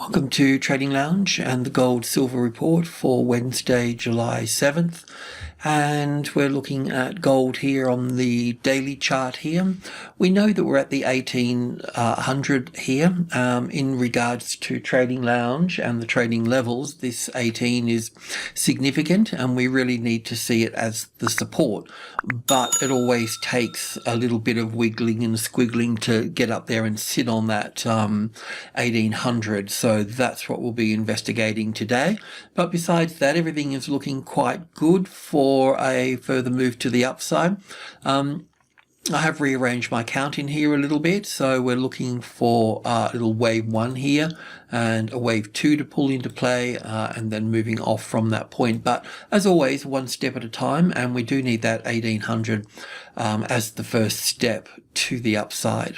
Welcome to Trading Lounge and the Gold Silver Report for Wednesday, July 7th. And we're looking at gold here on the daily chart here. We know that we're at the 1800 here. In regards to Trading Lounge and the trading levels, this 18 is significant and we really need to see it as the support. But it always takes a little bit of wiggling and squiggling to get up there and sit on that 1800. So that's what we'll be investigating today. But besides that, everything is looking quite good for a further move to the upside. I have rearranged my count in here a little bit, so we're looking for a little wave 1 here and a wave 2 to pull into play, and then moving off from that point. But as always, one step at a time, and we do need that 1800 as the first step to the upside.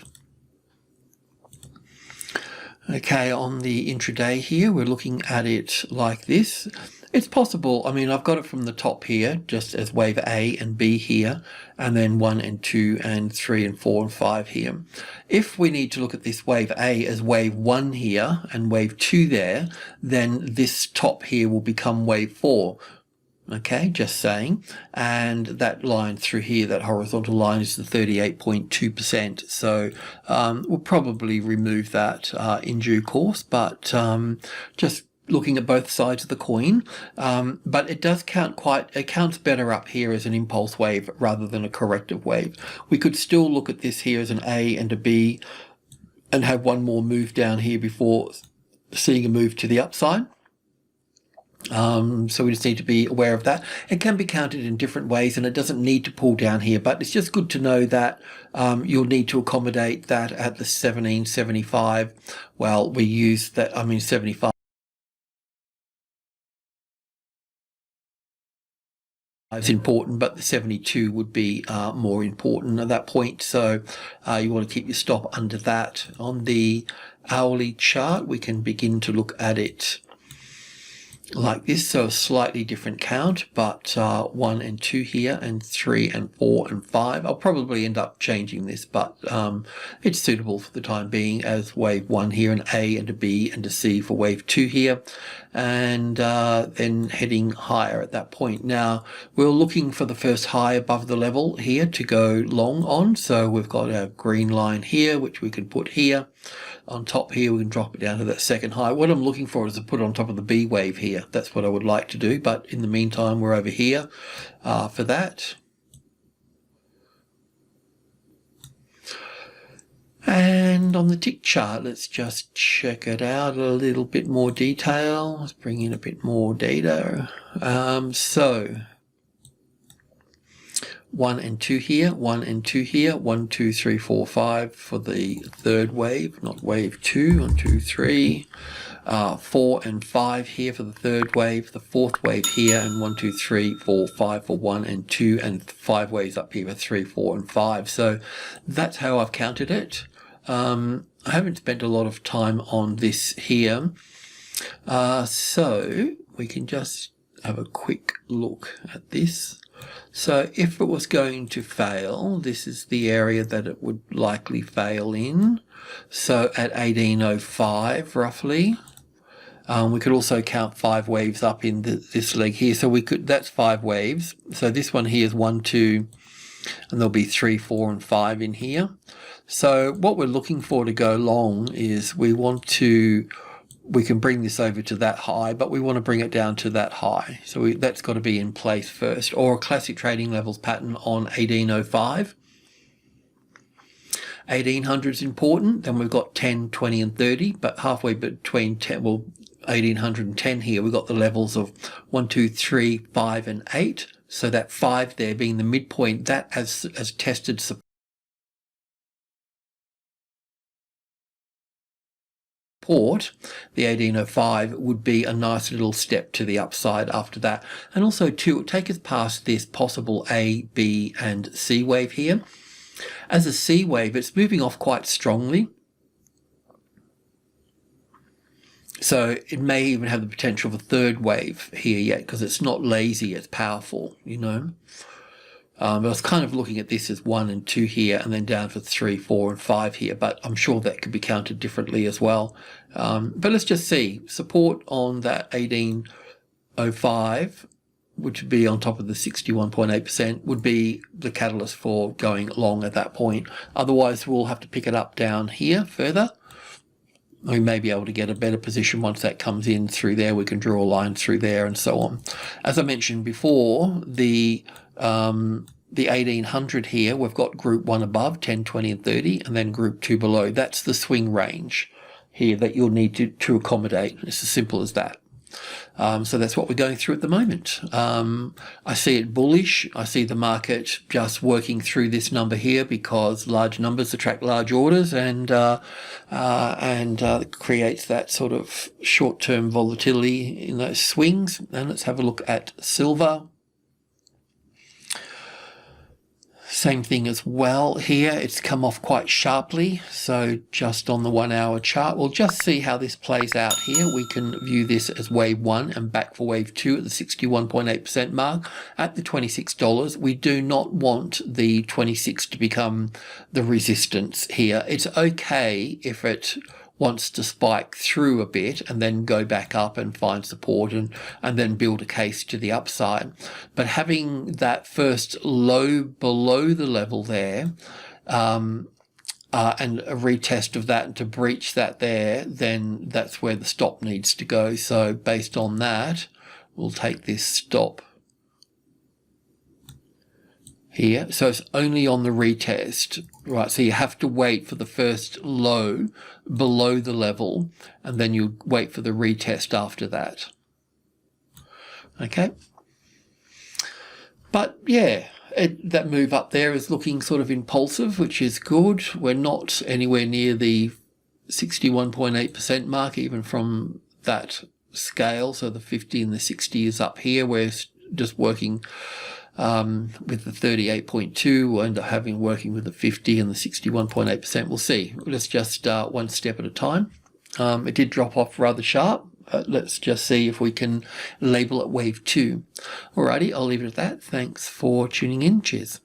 Okay, on the intraday here, we're looking at it like this. It's possible, I mean, I've got it from the top here, just as wave A and B here, and then 1 and 2 and 3 and 4 and 5 here. If we need to look at this wave A as wave 1 here and wave 2 there, then this top here will become wave 4. Okay, just saying. And that line through here, that horizontal line, is the 38.2%. So we'll probably remove that in due course, but just looking at both sides of the coin. But it does count it counts better up here as an impulse wave rather than a corrective wave. We could still look at this here as an A and a B and have one more move down here before seeing a move to the upside. So we just need to be aware of that. It can be counted in different ways and it doesn't need to pull down here, but it's just good to know that you'll need to accommodate that at the 1775. Well, we use that, 75 is important, but the 72 would be more important at that point. So you want to keep your stop under that. On the hourly chart, we can begin to look at it like this, so a slightly different count, but 1 and 2 here and 3 and 4 and 5. I'll probably end up changing this, but it's suitable for the time being as wave 1 here, an A and a B and a C for wave 2 here, and then heading higher at that point. Now we're looking for the first high above the level here to go long on, so we've got our green line here which we can put here. On top here we can drop it down to that second high. What I'm looking for is to put it on top of the B wave here. That's what I would like to do, but in the meantime we're over here for that. And on the tick chart, let's just check it out a little bit more detail. Let's bring in a bit more data. So 1 and 2 here, 1 and 2 here, 1, 2, 3, 4, 5 for the third wave, not wave 2, 1, 2, 3, 4 and 5 here for the third wave, the fourth wave here, and 1, 2, 3, 4, 5 for 1 and 2, and 5 waves up here for 3, 4 and 5. So that's how I've counted it. I haven't spent a lot of time on this here, so we can just have a quick look at this. So if it was going to fail, this is the area that it would likely fail in. So at 1805 roughly. We could also count 5 waves up in this leg here. So we could, that's 5 waves. So this one here is 1, 2, and there'll be 3, 4 and 5 in here. So what we're looking for to go long is we can bring this over to that high, but we want to bring it down to that high. So that's got to be in place first, or a classic trading levels pattern on 1805. 1800 is important, then we've got 10, 20 and 30, but halfway between 1800 and 10 here, we've got the levels of 1, 2, 3, 5 and 8. So that 5 there being the midpoint, that as tested support, the 1805 would be a nice little step to the upside after that. And also too, take us past this possible A, B and C wave here. As a C wave, it's moving off quite strongly. So it may even have the potential of a third wave here yet, because it's not lazy, it's powerful, you know. I was kind of looking at this as 1 and 2 here, and then down for 3, 4, and 5 here, but I'm sure that could be counted differently as well. But let's just see. Support on that 1805, which would be on top of the 61.8%, would be the catalyst for going long at that point. Otherwise, we'll have to pick it up down here further. We may be able to get a better position once that comes in through there. We can draw a line through there and so on. As I mentioned before, the 1800 here, we've got group 1 above, 10, 20, and 30, and then group 2 below. That's the swing range here that you'll need to accommodate. It's as simple as that. So that's what we're going through at the moment. I see it bullish. I see the market just working through this number here because large numbers attract large orders, and creates that sort of short-term volatility in those swings. And let's have a look at silver. Same thing as well here. It's come off quite sharply. So just on the 1 hour chart, we'll just see how this plays out here. We can view this as wave 1 and back for wave 2 at the 61.8% mark at the $26. We do not want the 26 to become the resistance here. It's okay if it wants to spike through a bit and then go back up and find support and then build a case to the upside. But having that first low below the level there, and a retest of that and to breach that there, then that's where the stop needs to go. So based on that, we'll take this stop here. So it's only on the retest, right? So you have to wait for the first low below the level, and then you wait for the retest after that. Okay. But yeah, that move up there is looking sort of impulsive, which is good. We're not anywhere near the 61.8% mark, even from that scale. So the 50 and the 60 is up here. We're just working with the 38.2, we'll end up working with the 50 and the 61.8%. We'll see. Let's just one step at a time. It did drop off rather sharp. Let's just see if we can label it wave 2. Alrighty, I'll leave it at that. Thanks for tuning in. Cheers.